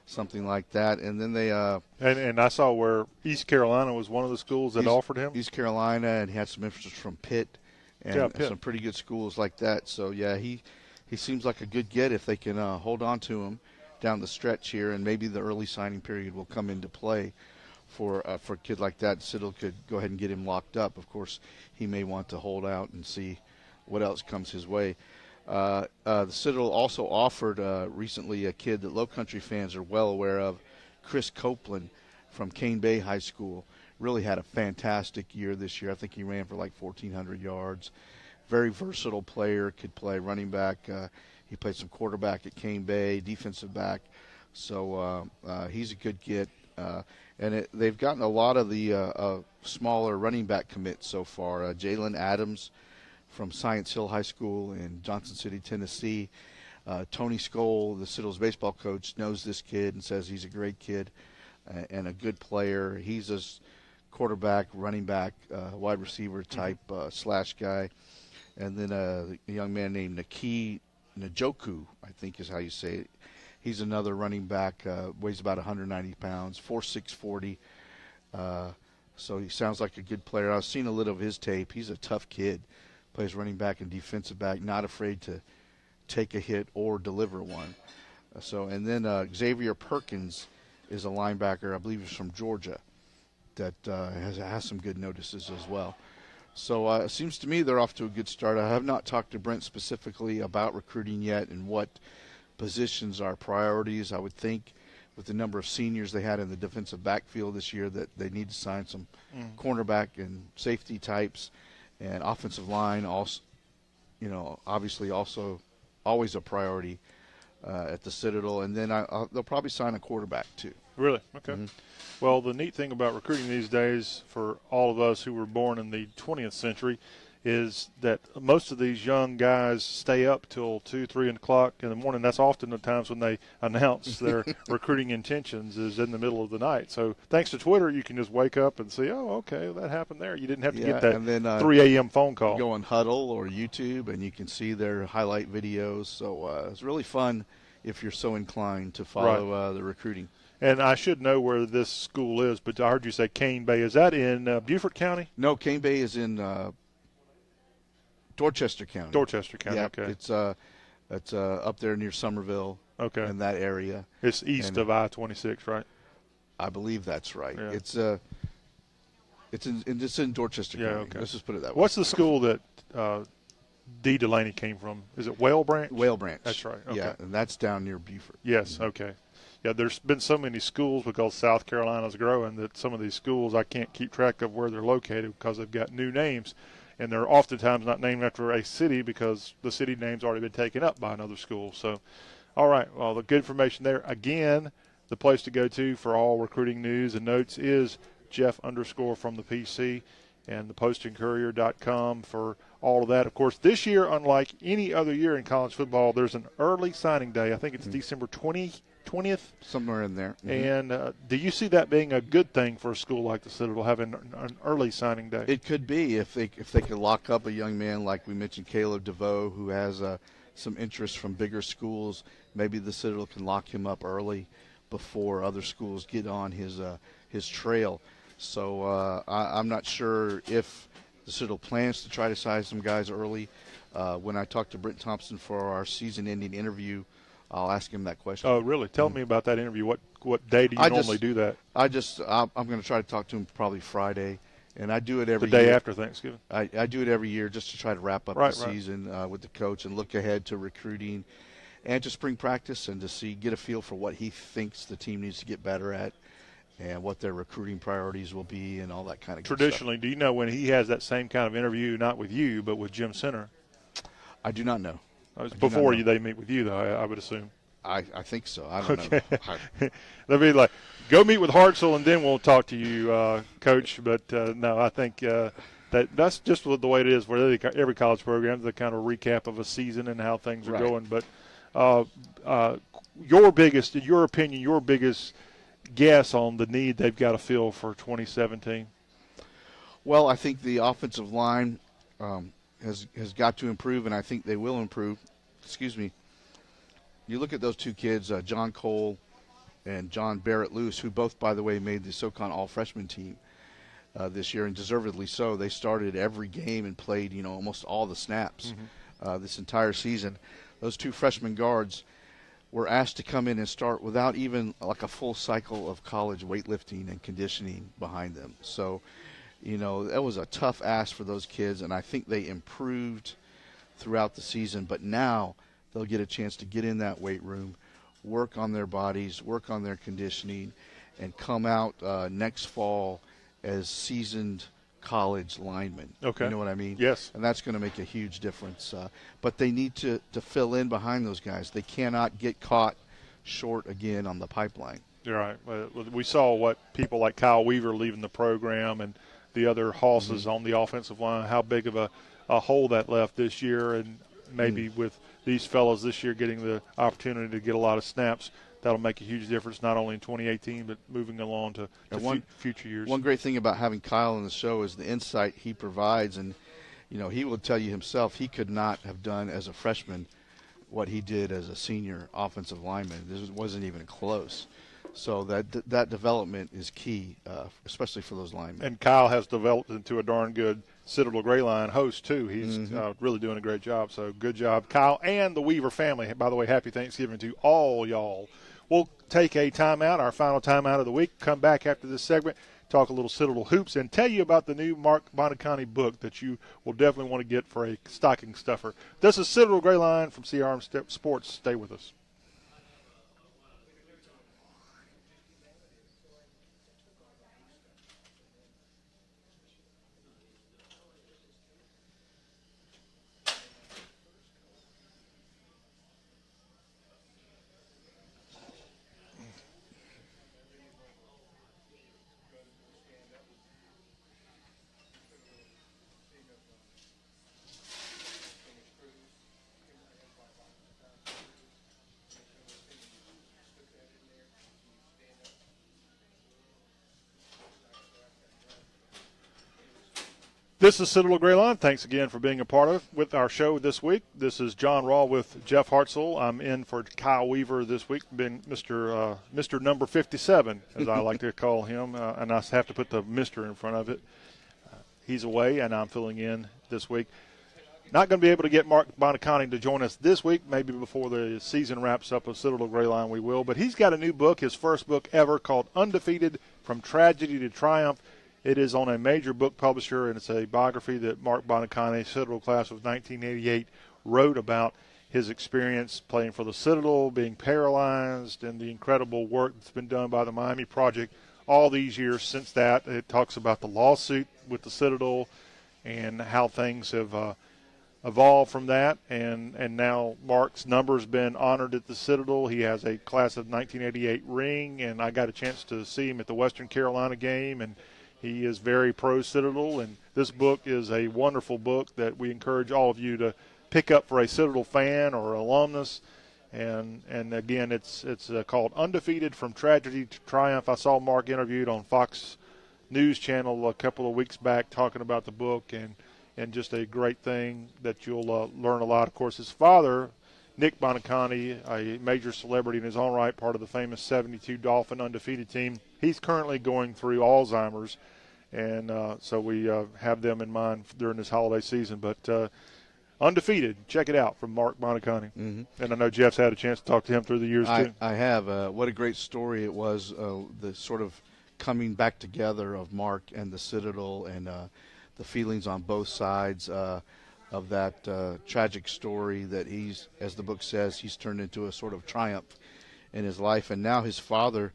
Speaker 2: something like that. And then they
Speaker 1: and I saw where East Carolina was one of the schools that offered him.
Speaker 2: East Carolina, and he had some interest from Pitt and some pretty good schools like that. So yeah, he seems like a good get if they can hold on to him down the stretch here, and maybe the early signing period will come into play for a kid like that. Citadel could go ahead and get him locked up. Of course, he may want to hold out and see what else comes his way. The Citadel also offered recently a kid that Low Country fans are well aware of, Chris Copeland from Cane Bay High School. Really had a fantastic year this year. I think he ran for like 1,400 yards. Very versatile player, could play running back. He played some quarterback at Cane Bay, defensive back. So he's a good get. And they've gotten a lot of the smaller running back commits so far. Jalen Adams from Science Hill High School in Johnson City, Tennessee. Tony Skoll, the Citadel's baseball coach, knows this kid and says he's a great kid and a good player. He's a quarterback, running back, wide receiver type slash guy. And then a young man named Njoku, I think is how you say it. He's another running back, weighs about 190 pounds, 4'6", 40. So he sounds like a good player. I've seen a little of his tape. He's a tough kid. Plays running back and defensive back, not afraid to take a hit or deliver one. And then Xavier Perkins is a linebacker, I believe he's from Georgia, that has some good notices as well. So it seems to me they're off to a good start. I have not talked to Brent specifically about recruiting yet and what positions are priorities. I would think with the number of seniors they had in the defensive backfield this year that they need to sign some cornerback and safety types, and offensive line also, obviously also always a priority at the Citadel. And then they'll probably sign a quarterback too.
Speaker 1: Really? Okay. Mm-hmm. Well, the neat thing about recruiting these days for all of us who were born in the 20th century is that most of these young guys stay up till 2, 3 o'clock in the morning. That's often the times when they announce their recruiting intentions is in the middle of the night. So thanks to Twitter, you can just wake up and see, oh, okay, that happened there. You didn't have to get that and then, 3 a.m. phone call.
Speaker 2: Go on Huddle or YouTube, and you can see their highlight videos. So it's really fun if you're so inclined to follow the recruiting.
Speaker 1: And I should know where this school is, but I heard you say Cane Bay. Is that in Beaufort County?
Speaker 2: No, Cane Bay is in Dorchester County.
Speaker 1: Dorchester County,
Speaker 2: yeah,
Speaker 1: okay.
Speaker 2: It's up there near Somerville, in that area.
Speaker 1: It's east of I-26, right?
Speaker 2: I believe that's right.
Speaker 1: Yeah.
Speaker 2: It's in Dorchester County.
Speaker 1: Okay.
Speaker 2: Let's just put it that way.
Speaker 1: What's the school that D. Delaney came from. Is it Whale Branch?
Speaker 2: Whale Branch.
Speaker 1: That's right. Okay.
Speaker 2: Yeah, and that's down near Beaufort.
Speaker 1: Yes, okay. Yeah, there's been so many schools because South Carolina's growing that some of these schools I can't keep track of where they're located because they've got new names. And they're oftentimes not named after a city because the city name's already been taken up by another school. So, all right, well, the good information there. Again, the place to go to for all recruiting news and notes is Jeff_from the PC and thepostingcourier.com for all of that. Of course, this year, unlike any other year in college football, there's an early signing day. I think it's December 20th.
Speaker 2: Somewhere in there.
Speaker 1: And do you see that being a good thing for a school like the Citadel, having an early signing day?
Speaker 2: It could be if they could lock up a young man like we mentioned, Caleb DeVoe, who has some interest from bigger schools. Maybe the Citadel can lock him up early before other schools get on his trail. So I'm not sure if the Citadel plans to try to sign some guys early. When I talked to Brent Thompson for our season-ending interview, I'll ask him that question.
Speaker 1: Oh, really? Tell me about that interview. What day do you normally do that?
Speaker 2: I'm going to try to talk to him probably Friday, and I do it every
Speaker 1: year. The day
Speaker 2: year.
Speaker 1: After Thanksgiving?
Speaker 2: I do it every year just to try to wrap up the season with the coach and look ahead to recruiting and to spring practice and to get a feel for what he thinks the team needs to get better at and what their recruiting priorities will be and all that kind of
Speaker 1: Traditionally,
Speaker 2: good stuff.
Speaker 1: Do you know when he has that same kind of interview, not with you, but with Jim Center?
Speaker 2: I do not know.
Speaker 1: Before they meet with you, though, I would assume.
Speaker 2: I think so. I don't know.
Speaker 1: They'll be like, go meet with Hartsell, and then we'll talk to you, Coach. But, no, I think that's just the way it is for every college program, the kind of recap of a season and how things are going. But in your opinion, your biggest guess on the need they've got to fill for 2017?
Speaker 2: Well, I think the offensive line has got to improve, and I think they will improve. Excuse me. You look at those two kids, John Cole and John Barrett-Lewis, who both, by the way, made the SoCon All-Freshman team this year, and deservedly so. They started every game and played, almost all the snaps this entire season. Those two freshman guards were asked to come in and start without even like a full cycle of college weightlifting and conditioning behind them. So, that was a tough ask for those kids, and I think they improved throughout the season. But now they'll get a chance to get in that weight room, work on their bodies, work on their conditioning, and come out next fall as seasoned college linemen.
Speaker 1: Okay.
Speaker 2: You know what I mean?
Speaker 1: Yes.
Speaker 2: And that's going to make a huge difference. But they need to fill in behind those guys. They cannot get caught short again on the pipeline.
Speaker 1: You're right. We saw what people like Kyle Weaver leaving the program and the other hosses on the offensive line, how big of a hole that left this year, and maybe with these fellows this year getting the opportunity to get a lot of snaps, that'll make a huge difference not only in 2018 but moving along to future years.
Speaker 2: One great thing about having Kyle on the show is the insight he provides, and he will tell you himself he could not have done as a freshman what he did as a senior offensive lineman. This wasn't even close. So that development is key, especially for those linemen.
Speaker 1: And Kyle has developed into a darn good Citadel GrayLine host, too. He's really doing a great job. So good job, Kyle, and the Weaver family. By the way, happy Thanksgiving to all y'all. We'll take a timeout, our final timeout of the week, come back after this segment, talk a little Citadel hoops, and tell you about the new Mark Bonicani book that you will definitely want to get for a stocking stuffer. This is Citadel GrayLine from CRM Sports. Stay with us. This is Citadel GrayLine. Thanks again for being a part with our show this week. This is Jon Rawl with Jeff Hartsell. I'm in for Kyle Weaver this week, being Mr. Number 57, as I like to call him, and I have to put the Mr. in front of it. He's away, and I'm filling in this week. Not going to be able to get Mark Bonicani to join us this week. Maybe before the season wraps up of Citadel GrayLine we will. But he's got a new book, his first book ever, called Undefeated: From Tragedy to Triumph. It is on a major book publisher, and it's a biography that Mark Bonaconte, Citadel class of 1988, wrote about his experience playing for the Citadel, being paralyzed, and the incredible work that's been done by the Miami Project all these years since that. It talks about the lawsuit with the Citadel and how things have evolved from that. And now Mark's number's been honored at the Citadel. He has a class of 1988 ring, and I got a chance to see him at the Western Carolina game, and he is very pro-Citadel. And this book is a wonderful book that we encourage all of you to pick up for a Citadel fan or alumnus. And again, it's called Undefeated from Tragedy to Triumph. I saw Mark interviewed on Fox News Channel a couple of weeks back talking about the book, and just a great thing that you'll learn a lot. Of course, his father, Nick Bonaconte, a major celebrity in his own right, part of the famous 72 Dolphin undefeated team, he's currently going through Alzheimer's, and so we have them in mind during this holiday season. But Undefeated, check it out, from Mark Bonaconte. Mm-hmm. And I know Jeff's had a chance to talk to him through the years, too.
Speaker 2: I have. What a great story it was, the sort of coming back together of Mark and the Citadel, and the feelings on both sides of that tragic story that he's, as the book says, he's turned into a sort of triumph in his life. And now his father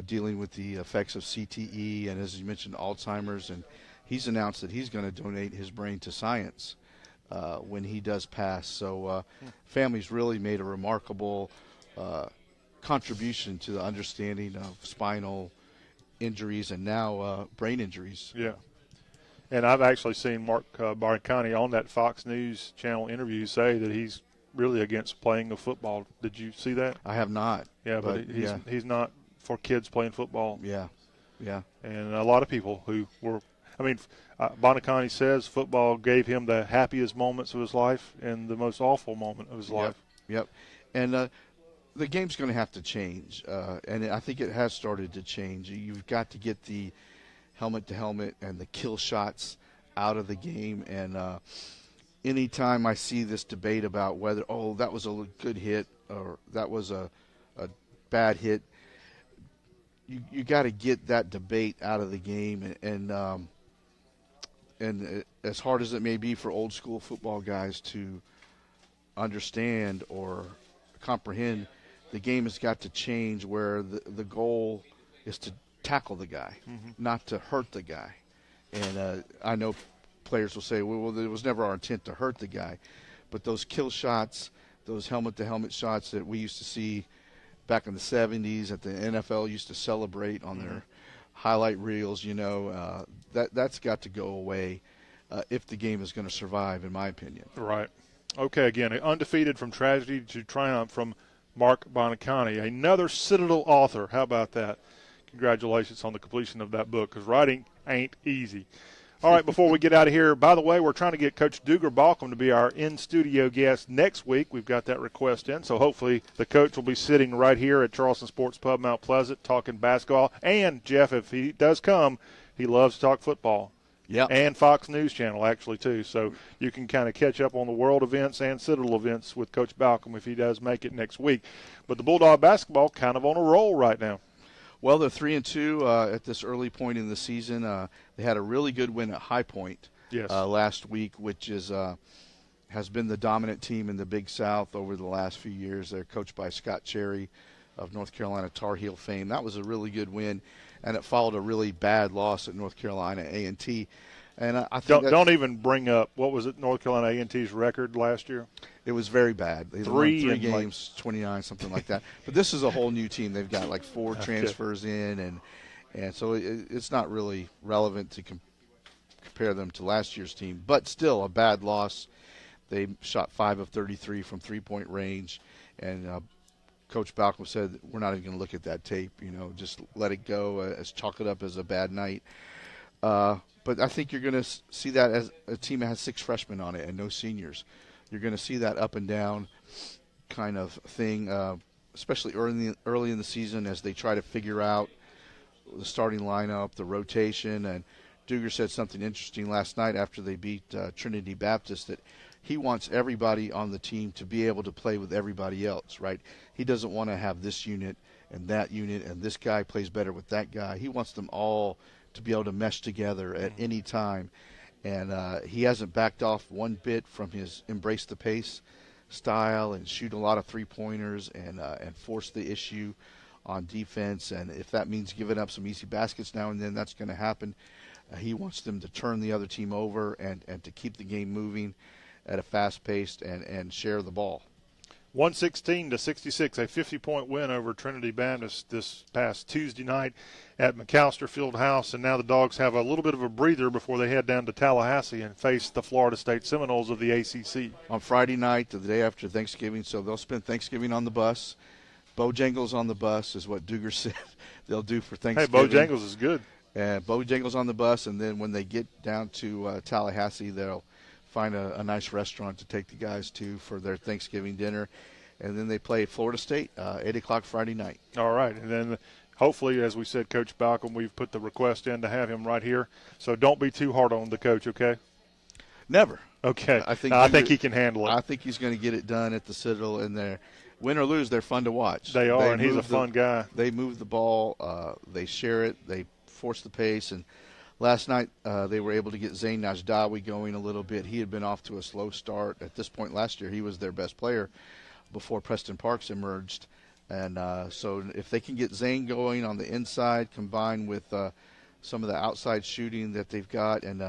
Speaker 2: dealing with the effects of CTE and, as you mentioned, Alzheimer's, and he's announced that he's going to donate his brain to science when he does pass. So family's really made a remarkable contribution to the understanding of spinal injuries and now brain injuries.
Speaker 1: Yeah. And I've actually seen Mark Bonaconte on that Fox News Channel interview say that he's really against playing the football. Did you see that?
Speaker 2: I have not.
Speaker 1: Yeah, but he's not for kids playing football.
Speaker 2: Yeah, yeah.
Speaker 1: And a lot of people who were, Bonaconte says football gave him the happiest moments of his life and the most awful moment of his life.
Speaker 2: Yep. And the game's going to have to change, and I think it has started to change. You've got to get the helmet-to-helmet and the kill shots out of the game. And anytime I see this debate about whether, that was a good hit or that was a bad hit, you got to get that debate out of the game. And as hard as it may be for old-school football guys to understand or comprehend, the game has got to change where the goal is to tackle the guy, not to hurt the guy. And I know players will say, well, it was never our intent to hurt the guy. But those kill shots, those helmet-to-helmet shots that we used to see back in the 70s that the NFL used to celebrate on their highlight reels, that's got to go away if the game is going to survive, in my opinion.
Speaker 1: Right. Okay, again, Undefeated from Tragedy to Triumph from Mark Bonaconte, another Citadel author. How about that? Congratulations on the completion of that book, because writing ain't easy. All right, before we get out of here, by the way, we're trying to get Coach Duger Balcom to be our in-studio guest next week. We've got that request in, so hopefully the coach will be sitting right here at Charleston Sports Pub, Mount Pleasant, talking basketball. And, Jeff, if he does come, he loves to talk football.
Speaker 2: Yeah.
Speaker 1: And Fox News Channel, actually, too. So you can kind of catch up on the world events and Citadel events with Coach Balcom if he does make it next week. But the Bulldog basketball kind of on a roll right now.
Speaker 2: Well, they're 3-2 at this early point in the season. They had a really good win at High Point last week, which is has been the dominant team in the Big South over the last few years. They're coached by Scott Cherry of North Carolina Tar Heel fame. That was a really good win, and it followed a really bad loss at North Carolina A&T. And I think
Speaker 1: don't even bring up, what was it, North Carolina A&T's record last year?
Speaker 2: It was very bad. They won 3 games, 29, something like that. But this is a whole new team. They've got like 4 transfers in, and so it's not really relevant to compare them to last year's team. But still, a bad loss. They shot 5 of 33 from three-point range, and Coach Balcom said, we're not even going to look at that tape. Just let it go, chalk it up as a bad night. But I think you're going to see that as a team that has 6 freshmen on it and no seniors. You're going to see that up and down kind of thing, especially early in the season as they try to figure out the starting lineup, the rotation. And Duger said something interesting last night after they beat Trinity Baptist, that he wants everybody on the team to be able to play with everybody else, right? He doesn't want to have this unit and that unit and this guy plays better with that guy. He wants them all to be able to mesh together at any time. And he hasn't backed off one bit from his embrace the pace style and shoot a lot of three-pointers and force the issue on defense. And if that means giving up some easy baskets now and then, that's going to happen. He wants them to turn the other team over and to keep the game moving at a fast pace and share the ball.
Speaker 1: 116-66, a 50-point win over Trinity Baptist this past Tuesday night at McAllister Fieldhouse, and now the Dogs have a little bit of a breather before they head down to Tallahassee and face the Florida State Seminoles of the ACC.
Speaker 2: On Friday night, the day after Thanksgiving, so they'll spend Thanksgiving on the bus. Bojangles on the bus is what Duger said they'll do for Thanksgiving.
Speaker 1: Hey, Bojangles is good.
Speaker 2: Bojangles on the bus, and then when they get down to Tallahassee, they'll find a nice restaurant to take the guys to for their Thanksgiving dinner. And then they play Florida State, 8 o'clock Friday night.
Speaker 1: All right. And then hopefully, as we said, Coach Balcom, we've put the request in to have him right here. So don't be too hard on the coach, okay?
Speaker 2: Never.
Speaker 1: Okay. I think he can handle it.
Speaker 2: I think he's going to get it done at the Citadel. And they're, win or lose, they're fun to watch.
Speaker 1: They are, and he's a fun guy.
Speaker 2: They move the ball. They share it. They force the pace. And last night they were able to get Zayn Najdawi going a little bit. He had been off to a slow start. At this point last year, he was their best player before Preston Parks emerged. And so if they can get Zane going on the inside combined with some of the outside shooting that they've got and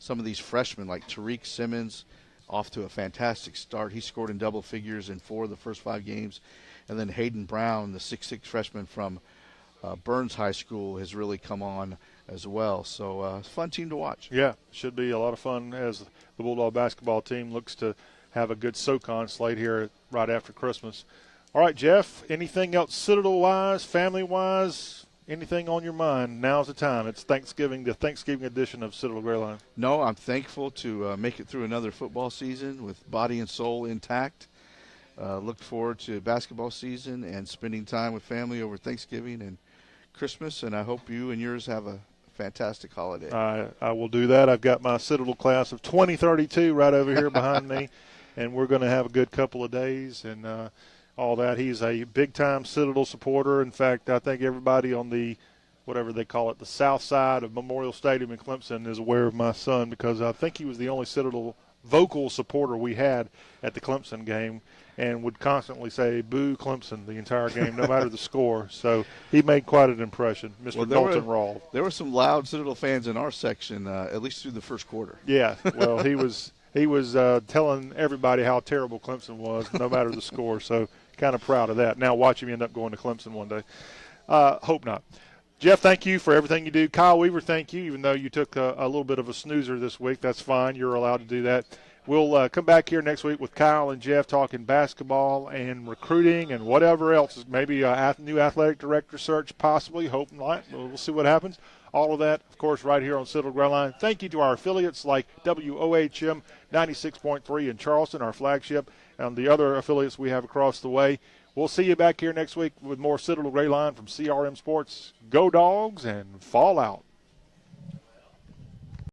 Speaker 2: some of these freshmen like Tariq Simmons off to a fantastic start. He scored in double figures in 4 of the first 5 games. And then Hayden Brown, the 6'6 freshman from Burns High School, has really come on as well. So it's a fun team to watch.
Speaker 1: Yeah, should be a lot of fun as the Bulldog basketball team looks to have a good SoCon slate here right after Christmas. All right, Jeff, anything else Citadel-wise, family-wise, anything on your mind? Now's the time. It's Thanksgiving, the Thanksgiving edition of Citadel GrayLine.
Speaker 2: No, I'm thankful to make it through another football season with body and soul intact. Look forward to basketball season and spending time with family over Thanksgiving and Christmas, and I hope you and yours have a fantastic holiday.
Speaker 1: I will do that. I've got my Citadel class of 2032 right over here behind me, and we're going to have a good couple of days and all that. He's a big-time Citadel supporter. In fact, I think everybody on the, whatever they call it, the south side of Memorial Stadium in Clemson is aware of my son because I think he was the only Citadel vocal supporter we had at the Clemson game and would constantly say, boo Clemson, the entire game, no matter the score. So he made quite an impression, Mr. Jon Rawl.
Speaker 2: There were some loud Citadel fans in our section, at least through the first quarter.
Speaker 1: Yeah, well, he was telling everybody how terrible Clemson was, no matter the score. So kind of proud of that. Now watch him end up going to Clemson one day. Hope not. Jeff, thank you for everything you do. Kyle Weaver, thank you, even though you took a little bit of a snoozer this week. That's fine. You're allowed to do that. We'll come back here next week with Kyle and Jeff talking basketball and recruiting and whatever else. Maybe a new athletic director search, possibly. Hope not. We'll see what happens. All of that, of course, right here on Citadel GrayLine. Thank you to our affiliates like WOHM 96.3 in Charleston, our flagship, and the other affiliates we have across the way. We'll see you back here next week with more Citadel GrayLine from CRM Sports. Go Dogs and fall out.